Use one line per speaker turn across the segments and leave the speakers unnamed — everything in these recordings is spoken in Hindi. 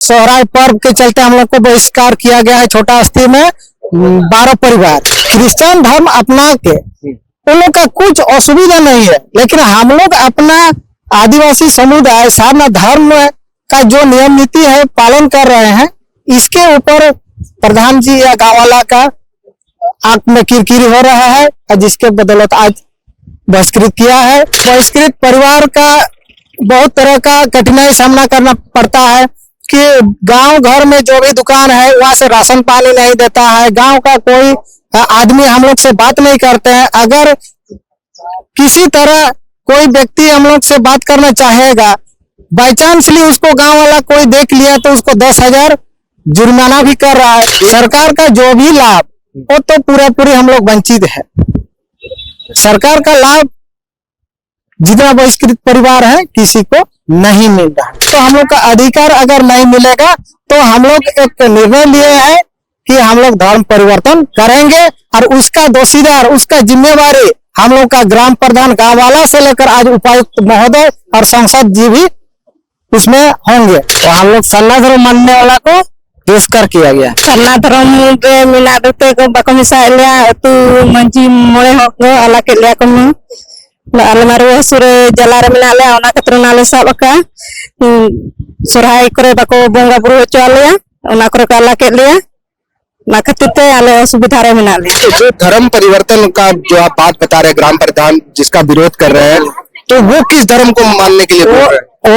सोहराय पर्व के चलते हम लोग को बहिष्कार किया गया है। छोटा बस्ती में 12 परिवार क्रिश्चियन धर्म अपना के उन लोग का कुछ असुविधा नहीं है, लेकिन हम लोग अपना आदिवासी समुदाय साधना धर्म का जो नियम नीति है पालन कर रहे हैं। इसके ऊपर प्रधान जी या गाँव वाला का आंख में किरकिरी हो रहा है, जिसके बदौलत आज बहिष्कृत किया है। बहिष्कृत परिवार का बहुत तरह का कठिनाई सामना करना पड़ता है कि गांव घर में जो भी दुकान है वहां से राशन पानी नहीं देता है। गांव का कोई आदमी हम लोग से बात नहीं करते हैं। अगर किसी तरह कोई व्यक्ति हम लोग से बात करना चाहेगा, बाई चांसली उसको गांव वाला कोई देख लिया तो उसको 10,000 जुर्माना भी कर रहा है। सरकार का जो भी लाभ वो तो पूरी हम लोग वंचित है। सरकार का लाभ जितना बहिष्कृत परिवार है किसी को नहीं मिल रहा, तो हम लोग का अधिकार अगर नहीं मिलेगा तो हम लोग एक निर्णय लिए हैं कि हम लोग धर्म परिवर्तन करेंगे और उसका दोषीदार, उसका जिम्मेवारी हम लोग का ग्राम प्रधान गाँव वाला से लेकर आज उपायुक्त महोदय और सांसद जी भी उसमें होंगे। तो हम लोग सन्ना धर्म मानने वाला को बहिष्कार किया गया।
सन्ना धर्म के मिला देते को बाको मिसा लिया तू मंजी मोड़े हो अला के लिया को अलमारी सुरे जलारे मिला ले ओना कतरो नाले साबका सोरहाय करे बाको बोंगा बुरु चलिया ओना करे काला के लिया ना खतते आले सुविधा रे मिला ले।
तो जो धर्म परिवर्तन का जो आप बात बता रहे ग्राम प्रधान जिसका विरोध कर रहे हैं, तो वो किस धर्म को मानने के लिए बोल रहे हैं?
वो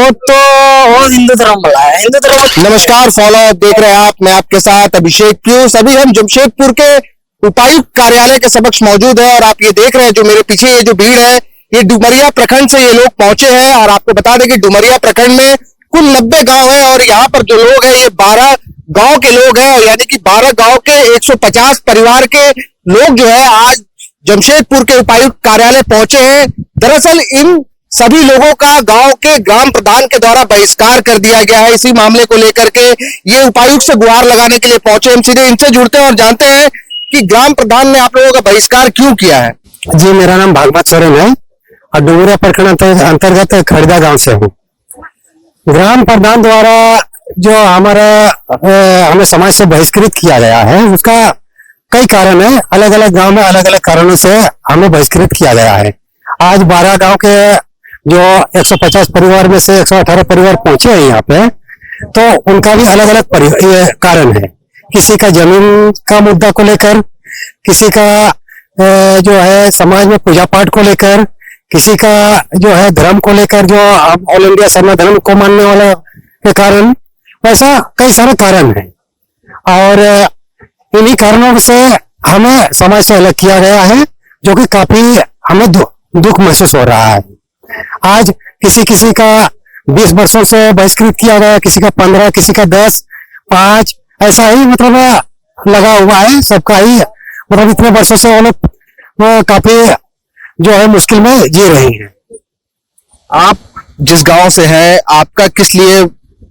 हिंदू धर्म वाला है। हिंदू धर्म।
नमस्कार, फॉलो देख रहे हैं आप, मैं आपके साथ अभिषेक पीयूष। अभी हम जमशेदपुर के उपायुक्त कार्यालय के समक्ष मौजूद है और आप ये देख रहे हैं जो मेरे पीछे ये जो भीड़ है ये डुमरिया प्रखंड से ये लोग पहुंचे हैं। और आपको बता दें कि डुमरिया प्रखंड में कुल 90 गांव है और यहाँ पर जो लोग हैं ये 12 गांव के लोग हैं, और यानी कि 12 गांव के 150 परिवार के लोग जो है आज जमशेदपुर के उपायुक्त कार्यालय पहुंचे हैं। दरअसल इन सभी लोगों का गांव के ग्राम प्रधान के द्वारा बहिष्कार कर दिया गया है। इसी मामले को लेकर के ये उपायुक्त से गुहार लगाने के लिए पहुंचे। हम सीधे इनसे जुड़ते हैं और जानते हैं कि ग्राम प्रधान ने आप लोगों का बहिष्कार क्यों किया है।
जी, मेरा नाम भागवत सोरेन है और डुमरिया प्रखंड अंतर्गत खड़दा गांव से हूँ। ग्राम प्रधान द्वारा जो हमें समाज से बहिष्कृत किया गया है उसका कई कारण है। अलग अलग गांव में अलग अलग कारणों से हमें बहिष्कृत किया गया है। आज 12 गांव के जो 150 परिवार में से 118 परिवार पहुंचे हैं यहाँ पे, तो उनका भी अलग अलग कारण है। किसी का जमीन का मुद्दा को लेकर, किसी का जो है समाज में पूजा पाठ को लेकर, किसी का जो है धर्म को लेकर, जो ऑल इंडिया सन्ना धर्म को मानने वाला के कारण, ऐसा कई सारे कारण हैं। और इन्हीं कारणों से हमें समाज से अलग किया गया है, जो कि काफी हमें दुख महसूस हो रहा है। आज किसी का 20 वर्षों से बहिष्कृत किया गया, किसी का 15, किसी का 10, 5, ऐसा ही मतलब लगा हुआ है सबका ही। मतलब इतने वर्षों से वो लोग काफी जो है मुश्किल में जी रही हैं।
आप जिस गांव से हैं, आपका किस लिए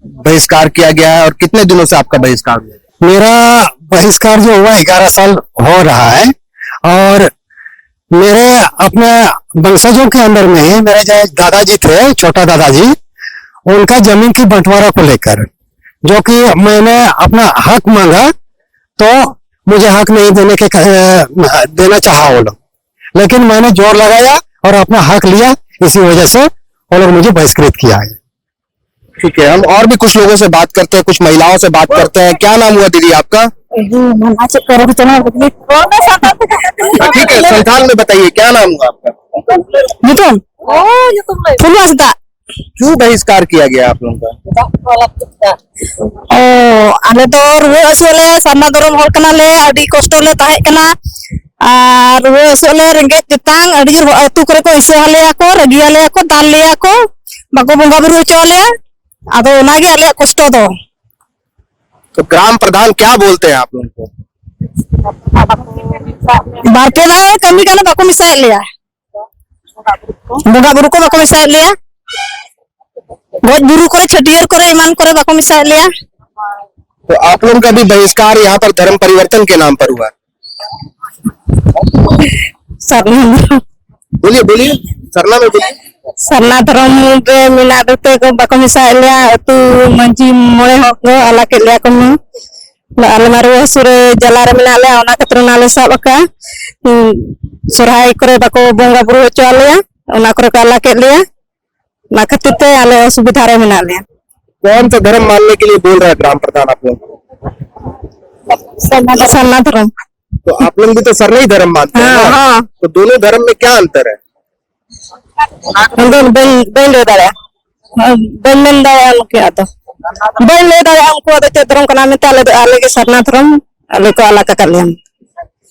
बहिष्कार किया गया है और कितने दिनों से आपका बहिष्कार हुआ?
मेरा बहिष्कार जो हुआ 11 साल हो रहा है और मेरे अपने वंशजों के अंदर में ही मेरे जो दादाजी थे, छोटा दादाजी, उनका जमीन की बंटवारा को लेकर जो कि मैंने अपना हक मांगा तो मुझे हक नहीं देना चाहा वो लोग, लेकिन मैंने जोर लगाया और अपना हक लिया। इसी वजह से वो लोग मुझे बहिष्कृत किया है।
ठीक है, हम और भी कुछ लोगों से बात करते हैं, कुछ महिलाओं से बात करते हैं। क्या नाम हुआ दीदी आपका? ठीक है, संथाल में बताइए क्या नाम हुआ आपका? क्यों बहिष्कार किया गया आप लोगों का?
आले तो रुए असले सन्ना धर्म होल कना ले अडी कष्ट ले ताहे कना और रुए असले रेंगे तेतांग अडी जोर अतु करे को इसे हले को रगी हले को दाल ले को बाको बंगा बुरु चले आदो नागे हले कष्ट दो।
तो ग्राम प्रधान क्या बोलते हैं आप लोगों को?
बारके दाए कमी कना बाको मिसा लिया बंगा बुरु को बाको मिसा लिया गज बुरु करे छटियर करे ईमान करे बाको मिसा लिया।
तो आप लोगों का भी बहिष्कार यहाँ पर धर्म परिवर्तन के नाम पर हुआ?
सरना
बोलिए बोलिए, सरना में बोलिए।
sarna धर्म रे मिना दते को बाको मिसा लिया तू मंजी मोड़े हो अला के लिया को आले मारो सुरे जला रे मिना ले ओना कतरो नाले साब का सोराय करे बाको बोंगा बुरु चले ओना करे का अला के लिया ना खातिर ते आले सुविधा रे मिना ले
कौन सा धर्म मानने के लिए बोल रहा है ग्राम प्रधान आप लोग?
सरना धर्म।
तो आप लोग भी तो सरना ही धर्म मानते हैं ना?
हाँ।
तो दोनों धर्म में क्या अंतर है?
बन ले दाया बन दाया उनके आता बन ले दाया हमको आते धर्म का नाम है आले के सरना धर्म आले को अला का कर लिया।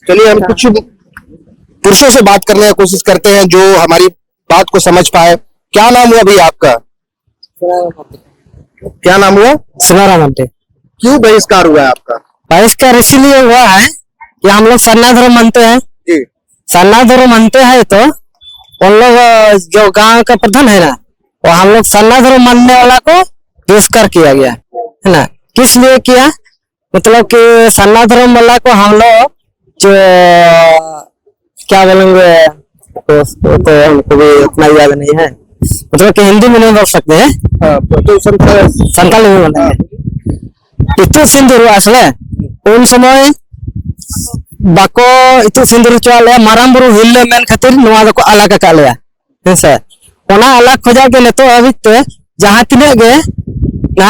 चलिए हम कुछ पुरुषों से बात करने की कोशिश करते हैं जो हमारी बात को समझ पाए। क्या नाम हुआ भैया आपका? क्या नाम हुआ?
सुनाराम आंटे।
क्यों बहिष्कार हुआ है आपका?
बहिष्कार इसीलिए हुआ है कि हम लोग सरना धर्म मानते हैं।
जी।
सरना धर्म मानते हैं तो उन लोग जो गांव का प्रधान है ना, वो हम लोग सरना धर्म मानने वाला को बहिष्कार किया गया है ना। किस लिए किया? मतलब कि सरना धर्म वाला को हम लोग जो क्या बोलेंगे तो हमको भी उतना याद नहीं है, मतलब कि हिंदी में नहीं बोल सकते हैं,
तो
संताली में बोलेंगे। इतु सिंदूर असले उन समय बाको इतु सिंदूर चले माराम बुरु हिल्ले मेन खातिर नवा दको अलग का लेया हेसे ओना अलग खोजा के लेतो अभी ते जहां तिने गे ना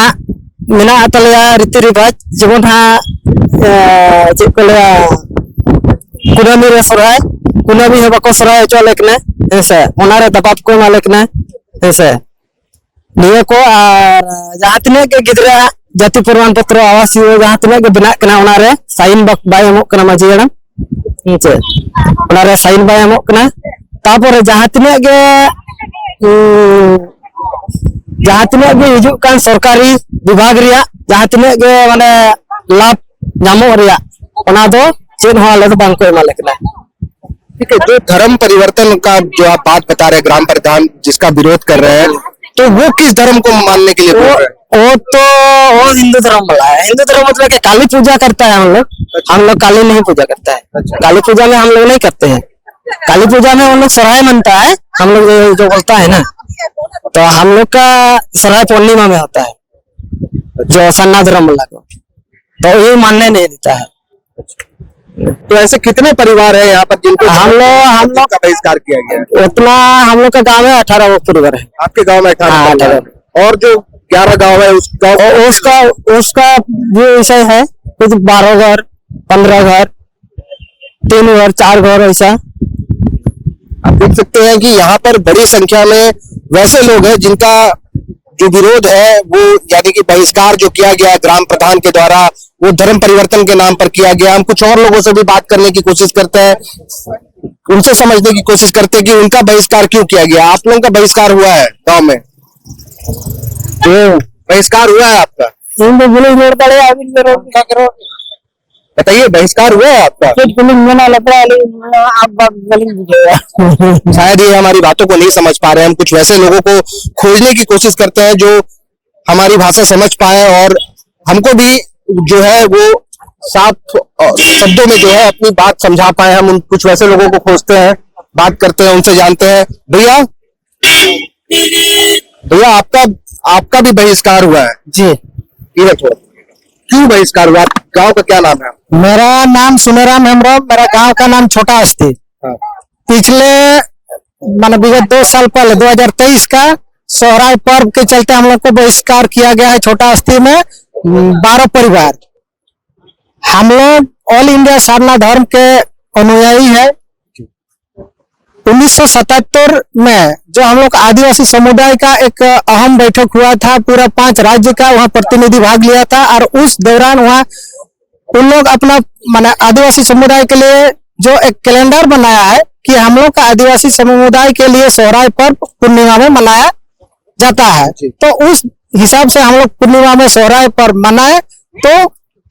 मिना अतलिया रीति रिवाज जीवन हा जे को लेया कुनामी रे सराय कुनामी हे बाको सराय चले कने हेसे ओना रे दबाब को मालिक ने हेसे निये को जहां तिने के गिदरा जाति प्रमाण पत्र आवास जहां तिने के बना कना ओना रे साइन बाय एमोक कना माजी गणम नीचे ओना रे साइन बाय एमोक कना तापर जहां तिने के हिजु कान सरकारी विभाग रिया जहां तिने के माने लाभ नामो रिया ओना दो चेन हो आले तो बांको एमाले कना।
ठीक है, जो धर्म परिवर्तन का जो आप बात बता रहे ग्राम प्रधान जिसका विरोध कर रहे हैं, तो वो किस धर्म को मानने के लिए बोल रहे हैं?
वो हिंदू धर्म वाला है। हिंदू धर्म मतलब कि काली पूजा करता है हम लोग काली नहीं पूजा करता है। काली पूजा में हम लोग नहीं करते हैं। काली पूजा में हम लोग सराय मनता है, हम लोग जो बोलता है ना, तो हम लोग का सराय पूर्णिमा में होता है जो सन्ना धर्म वाला को, तो ये मानने नहीं देता है।
तो ऐसे कितने परिवार है यहाँ पर जिनको
हम लोग
का बहिष्कार किया गया है?
उतना हम लोग का गाँव में 18 परिवार है।
आपके गांव में 18 और जो 11 गांव है उस गांव
उसका भी विषय है, कुछ 12 घर 15 घर 3 घर 4 घर ऐसा।
आप देख सकते हैं कि यहाँ पर बड़ी संख्या में वैसे लोग हैं जिनका जो विरोध है वो यानी कि बहिष्कार जो किया गया ग्राम प्रधान के द्वारा वो धर्म परिवर्तन के नाम पर किया गया। हम कुछ और लोगों से भी बात करने की कोशिश करते हैं, उनसे समझने की कोशिश करते हैं कि उनका बहिष्कार क्यों किया गया। आप लोगों का बहिष्कार हुआ है गांव में? तो बहिष्कार हुआ है आपका? बताइए, बहिष्कार हुआ है आपका? शायद ये हमारी बातों को नहीं समझ पा रहे हैं। हम कुछ वैसे लोगों को खोजने की कोशिश करते हैं जो हमारी भाषा समझ पाए और हमको भी जो है वो साफ शब्दों में जो है अपनी बात समझा पाए। हम उन कुछ वैसे लोगों को खोजते हैं, बात करते हैं, उनसे जानते हैं। भैया आपका भी बहिष्कार हुआ है?
जी।
क्यों बहिष्कार हुआ? गांव का क्या नाम है?
मेरा नाम सुनेराम हेम्ब्रम, मेरा गांव का नाम छोटा अस्ती। पिछले माने विगत 2 साल पहले 2023 का सोहराय पर्व के चलते हम लोग को बहिष्कार किया गया है छोटा अस्ती में 12 परिवार। हम लोग ऑल इंडिया सरना धर्म के अनुयायी है। 1977 में जो हम लोग आदिवासी समुदाय का एक अहम बैठक हुआ था, पूरा 5 राज्य का वहां प्रतिनिधि भाग लिया था और उस दौरान वहां उन लोग अपना माने आदिवासी समुदाय के लिए जो एक कैलेंडर बनाया है कि हम लोग का आदिवासी समुदाय के लिए सोहराय पर्व पूर्णिमा में मनाया जाता है। तो उस हिसाब से हम लोग पूर्णिमा में सोहराय पर्व मनाए, तो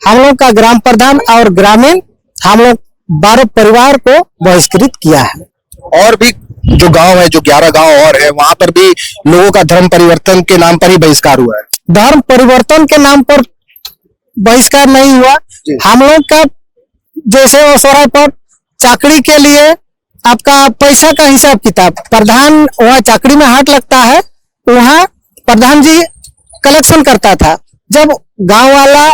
हम लोग का ग्राम प्रधान और ग्रामीण हम लोग 12 परिवार को बहिष्कृत किया है।
और भी जो गांव है, जो 11 गांव और है, वहां पर भी लोगों का धर्म परिवर्तन के नाम पर ही बहिष्कार हुआ है।
धर्म परिवर्तन के नाम पर बहिष्कार नहीं हुआ। हम लोग का जैसे सोहराय पर्व चाकरी के लिए आपका पैसा का हिसाब किताब, प्रधान वहाँ चाकरी में हाथ लगता है, वहाँ प्रधान जी कलेक्शन करता था। जब गांव वाला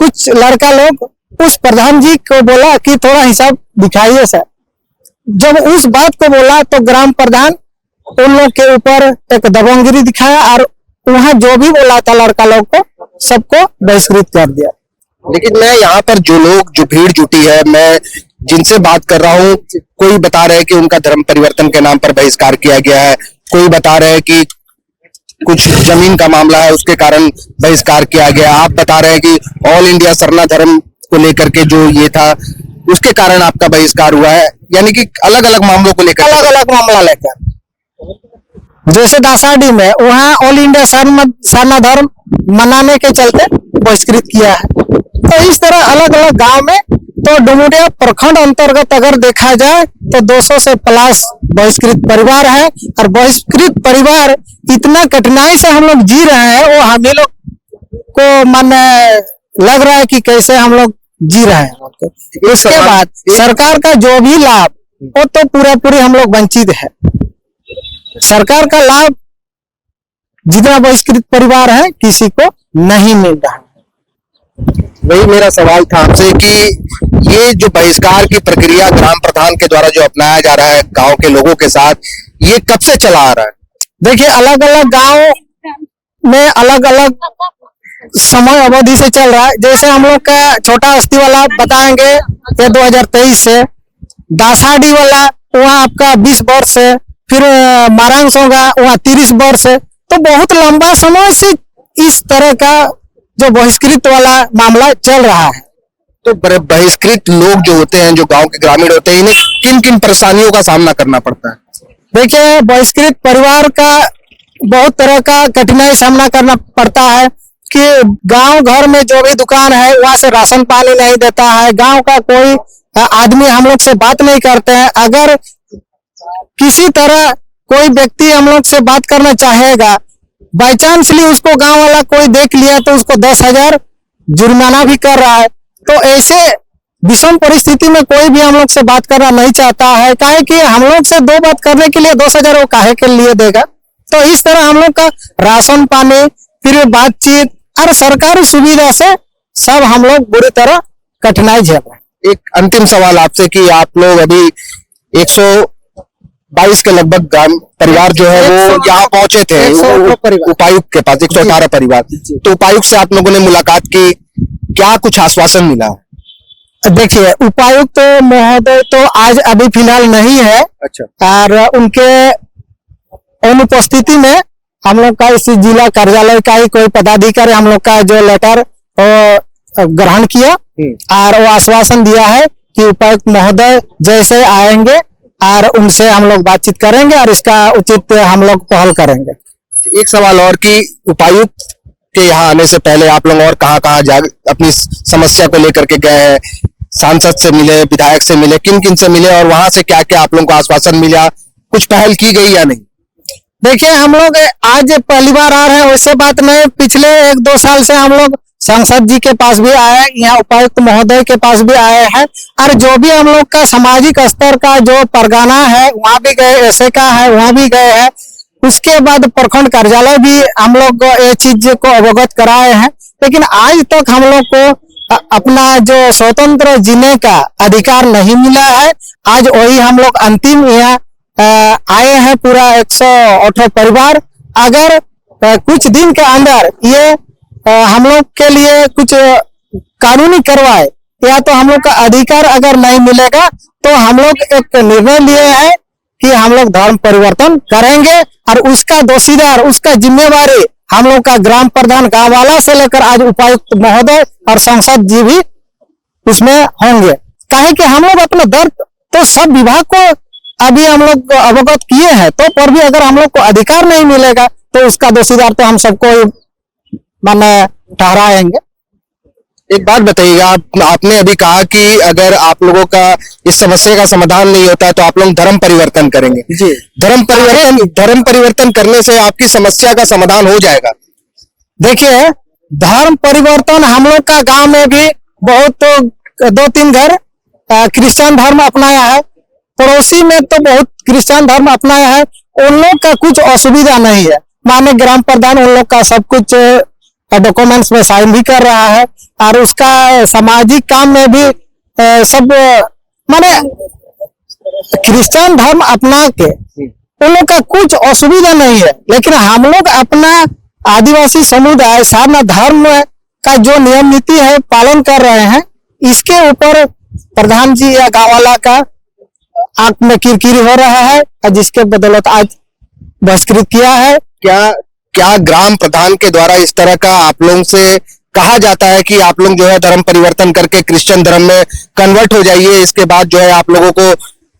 कुछ लड़का लोग उस प्रधान जी को बोला कि थोड़ा हिसाब दिखाइए सर, जब उस बात को बोला तो ग्राम प्रधान उन लोग के ऊपर एक दबंगगिरी दिखाया और वहाँ जो भी बोला था लड़का लोग को सबको बहिष्कृत कर दिया।
लेकिन मैं यहाँ पर जो लोग जो भीड़ जुटी है, मैं जिनसे बात कर रहा हूँ, कोई बता रहे हैं कि उनका धर्म परिवर्तन के नाम पर बहिष्कार किया गया है, कोई बता रहे हैं कि कुछ जमीन का मामला है उसके कारण बहिष्कार किया गया, आप बता रहे हैं कि ऑल इंडिया सरना धर्म को लेकर के जो ये था उसके कारण आपका बहिष्कार हुआ है, यानी कि अलग अलग मामलों को लेकर,
अलग अलग मामला लेकर। जैसे दासाडी में वहाँ ऑल इंडिया सरना धर्म मनाने के चलते बहिष्कृत किया है। तो इस तरह अलग अलग गांव में, तो डुमरिया प्रखंड अंतर्गत अगर देखा जाए तो 200 से प्लस बहिष्कृत परिवार है। और बहिष्कृत परिवार इतना कठिनाई से हम लोग जी रहे हैं, वो हम लोग को मन लग रहा है कि कैसे हम लोग जी रहे हैं। इसके बाद सरकार का जो भी लाभ वो तो पूरी हम लोग वंचित है। सरकार का लाभ जितना बहिष्कृत परिवार है किसी को नहीं मिल रहा है।
वही मेरा सवाल था आपसे कि ये जो बहिष्कार की प्रक्रिया ग्राम प्रधान के द्वारा जो अपनाया जा रहा है गांव के लोगों के साथ, ये कब से चला आ रहा है?
देखिए अलग अलग गांव में अलग अलग समय अवधि से चल रहा है। जैसे हम लोग का छोटा अस्थि वाला बताएंगे ये 2023 से, दासाडी वाला वहाँ आपका 20 वर्ष है, फिर मारांस होगा वहाँ 30 वर्ष है। तो बहुत लंबा समय से इस तरह का जो बहिष्कृत वाला मामला चल रहा है।
तो बहिष्कृत लोग जो होते हैं, जो गांव के ग्रामीण होते हैं, इन्हें किन किन परेशानियों का सामना करना पड़ता है?
देखिए बहिष्कृत परिवार का बहुत तरह का कठिनाई सामना करना पड़ता है कि गांव घर में जो भी दुकान है वहां से राशन पानी नहीं देता है, गांव का कोई आदमी हम लोग से बात नहीं करते हैं। अगर किसी तरह कोई व्यक्ति हम लोग से बात करना चाहेगा, बाई चांसली उसको गांव वाला कोई देख लिया तो उसको 10,000 जुर्माना भी कर रहा है। तो ऐसे विषम परिस्थिति में कोई भी हम लोग से बात करना नहीं चाहता है, काहे कि हम लोग से 2 बात करने के लिए 10,000 वो काहे के लिए देगा। तो इस तरह हम लोग का राशन पानी, फिर बातचीत और सरकारी सुविधा से सब हम लोग बुरी तरह कठिनाई झेल रहे हैं।
एक अंतिम सवाल आपसे कि आप लोग अभी 122 के लगभग ग्राम परिवार जो है वो यहाँ पहुंचे थे,
118
उपायुक्त के पास 118 परिवार। तो उपायुक्त से आप लोगों ने मुलाकात की, क्या कुछ आश्वासन मिला?
देखिए उपायुक्त महोदय तो आज अभी फिलहाल नहीं है।
अच्छा।
और उनके अनुपस्थिति में हम लोग का इस जिला कार्यालय का ही कोई पदाधिकारी हम लोग का जो लेटर ग्रहण किया और वो आश्वासन दिया है कि उपायुक्त महोदय जैसे आएंगे और उनसे हम लोग बातचीत करेंगे और इसका उचित हम लोग पहल करेंगे।
एक सवाल और कि उपायुक्त के यहाँ आने से पहले आप लोग और कहाँ जा अपनी समस्या को लेकर के गए हैं? सांसद से मिले, विधायक से मिले, किन किन से मिले और वहां से क्या क्या आप लोगों को आश्वासन मिला? कुछ पहल की गई या नहीं?
देखिए हम लोग आज पहली बार आ रहे हैं वैसे बात नहीं, पिछले 1-2 साल से हम लोग सांसद जी के पास भी आए, यहाँ उपायुक्त महोदय के पास भी आए हैं और जो भी हम लोग का सामाजिक स्तर का जो परगना है वहाँ भी गए, ऐसे का है वहाँ भी गए हैं। उसके बाद प्रखंड कार्यालय भी हम लोग ये चीज को अवगत कराए हैं। लेकिन आज तक हम लोग को अपना जो स्वतंत्र जीने का अधिकार नहीं मिला है। आज वही हम लोग अंतिम यहाँ आए हैं पूरा 118 परिवार। अगर कुछ दिन के अंदर ये हम लोग के लिए कुछ कानूनी करवाए या तो हम लोग का अधिकार अगर नहीं मिलेगा तो हम लोग एक निर्णय लिए हैं कि हम लोग धर्म परिवर्तन करेंगे और उसका दोषीदार, उसका जिम्मेवारी हम लोग का ग्राम प्रधान गांव वाला से लेकर आज उपायुक्त महोदय और सांसद जी भी उसमें होंगे। काहे कि हम लोग अपना दर्द तो सब विभाग को अभी हम लोग अवगत किए हैं, तो पर भी अगर हम लोग को अधिकार नहीं मिलेगा तो उसका दोषीदार तो हम सबको माने ठहराएंगे।
एक बात बताइएगा, आपने अभी कहा कि अगर आप लोगों का इस समस्या का समाधान नहीं होता है तो आप लोग धर्म परिवर्तन करेंगे।
जी।
धर्म परिवर्तन करने से आपकी समस्या का समाधान हो जाएगा?
देखिए धर्म परिवर्तन हम लोग का गांव में भी बहुत 2-3 घर क्रिश्चियन धर्म अपनाया है, पड़ोसी में तो बहुत क्रिश्चियन धर्म अपनाया है, उन लोग का कुछ असुविधा नहीं है। माने ग्राम प्रधान उन लोग का सब कुछ डॉक्यूमेंट्स में साइन भी कर रहा है, और उसका सामाजिक काम में भी सब माने क्रिश्चियन धर्म अपना के उन लोग का कुछ असुविधा नहीं है। लेकिन हम लोग अपना आदिवासी समुदाय साधना धर्म का जो नियम नीति है पालन कर रहे हैं, इसके ऊपर प्रधान जी या गाँव वाला का आंख में किरकिरी हो रहा है, और जिसके बदौलत आज बहिष्कृत किया है।
क्या ग्राम प्रधान के द्वारा इस तरह का आप लोगों से कहा जाता है कि आप लोग जो है धर्म परिवर्तन करके क्रिश्चियन धर्म में कन्वर्ट हो जाइए, इसके बाद जो है आप लोगों को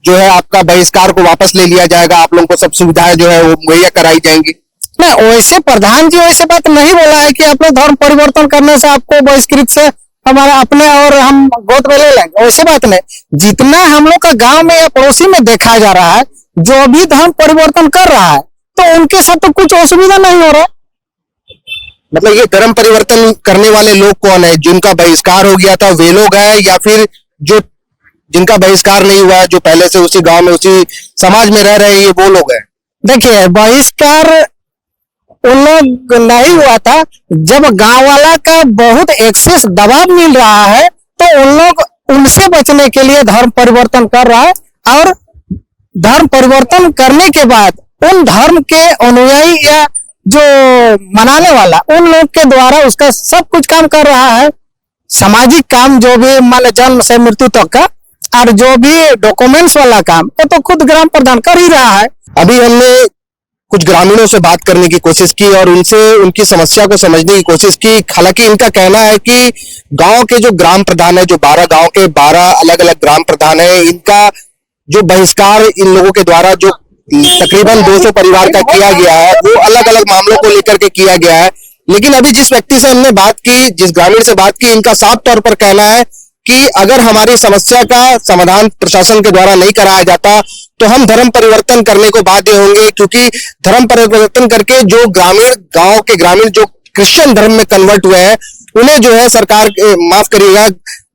जो है आपका बहिष्कार को वापस ले लिया जाएगा, आप लोगों को सब सुविधाएं जो है वो मुहैया कराई जाएंगी?
नहीं, वैसे प्रधान जी वैसे बात नहीं बोला है कि अपने धर्म परिवर्तन करने से आपको बहिष्कृत से हमारा अपने और हम गोद में ले लेंगे, वैसे बात नहीं। जितना हम लोग का गांव में या पड़ोसी में देखा जा रहा है, जो भी धर्म परिवर्तन कर रहा है तो उनके साथ तो कुछ असुविधा नहीं हो रहा।
मतलब ये धर्म परिवर्तन करने वाले लोग कौन है? जिनका बहिष्कार हो गया था वे लोग हैं, या फिर जो जिनका बहिष्कार नहीं हुआ है, जो पहले से उसी गांव में उसी समाज में रह रहे हैं, ये वो लोग हैं?
देखिए, बहिष्कार उन लोग नहीं हुआ था, जब गांव वाला का बहुत एक्सेस दबाव मिल रहा है तो उन लोग उनसे बचने के लिए धर्म परिवर्तन कर रहा है, और धर्म परिवर्तन करने के बाद उन धर्म के अनुयायी या जो मनाने वाला उन लोग के द्वारा उसका सब कुछ काम कर रहा है। सामाजिक काम जो भी मान जन्म से मृत्यु तक का, और जो भी डॉक्यूमेंट्स वाला काम वो तो खुद ग्राम प्रधान कर ही रहा है।
अभी हमने कुछ ग्रामीणों से बात करने की कोशिश की और उनसे उनकी समस्या को समझने की कोशिश की। हालांकि इनका कहना है कि गांव के जो ग्राम प्रधान है, जो 12 गांव के 12 अलग अलग ग्राम प्रधान है, इनका जो बहिष्कार इन लोगों के द्वारा जो तकरीबन 200 परिवार का किया गया है, वो अलग अलग मामलों को लेकर के किया गया है। लेकिन अभी जिस व्यक्ति से हमने बात की, जिस ग्रामीण से बात की, इनका साफ तौर पर कहना है कि अगर हमारी समस्या का समाधान प्रशासन के द्वारा नहीं कराया जाता तो हम धर्म परिवर्तन करने को बाध्य होंगे, क्योंकि धर्म परिवर्तन करके जो ग्रामीण गांव के ग्रामीण जो क्रिश्चियन धर्म में कन्वर्ट हुए हैं, उन्हें जो है सरकार माफ करिएगा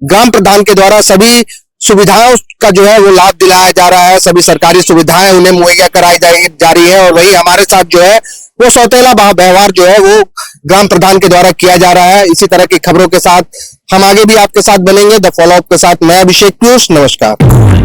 ग्राम प्रधान के द्वारा सभी सुविधाओं का जो है वो लाभ दिलाया जा रहा है, सभी सरकारी सुविधाएं उन्हें मुहैया कराई जा रही है। और वही हमारे साथ जो है वो सौतेला व्यवहार जो है वो ग्राम प्रधान के द्वारा किया जा रहा है। इसी तरह की खबरों के साथ हम आगे भी आपके साथ बनेंगे। द फॉलो अप के साथ मैं अभिषेक पीयूष, नमस्कार।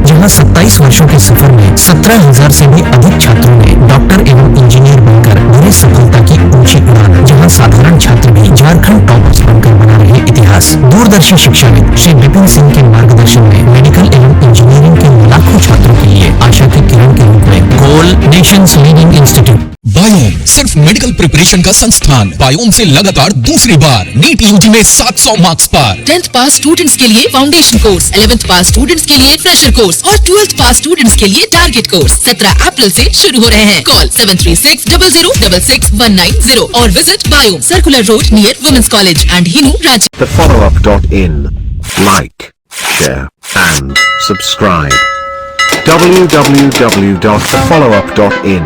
जहां 27 वर्षों के सफर में 17,000 से भी अधिक छात्रों ने डॉक्टर एवं इंजीनियर बनकर बड़ी सफलता की ऊंची उड़ान, जहां साधारण छात्र भी झारखंड टॉपर्स बनकर बना रहे इतिहास। दूरदर्शी शिक्षाविद श्री विपिन सिंह के मार्गदर्शन में मेडिकल एवं इंजीनियरिंग के लाखों छात्रों के लिए आशा की किरण के रूप में गोल नेशंस लीडिंग इंस्टीट्यूट।
बायोम सिर्फ मेडिकल प्रिपरेशन का संस्थान। बायोम से लगातार दूसरी बार नीट यूजी में 700 मार्क्स पर।
10th पास स्टूडेंट्स के लिए फाउंडेशन कोर्स, 11th पास स्टूडेंट्स के लिए फ्रेशर कोर्स और 12th पास स्टूडेंट्स के लिए टारगेट कोर्स 17 अप्रैल से शुरू हो रहे हैं। कॉल 7360066190 और visit Biome, circular road near women's college and Hinoo, Ranchi.
TheFollowUp.in. Like, share and subscribe. www.thefollowup.in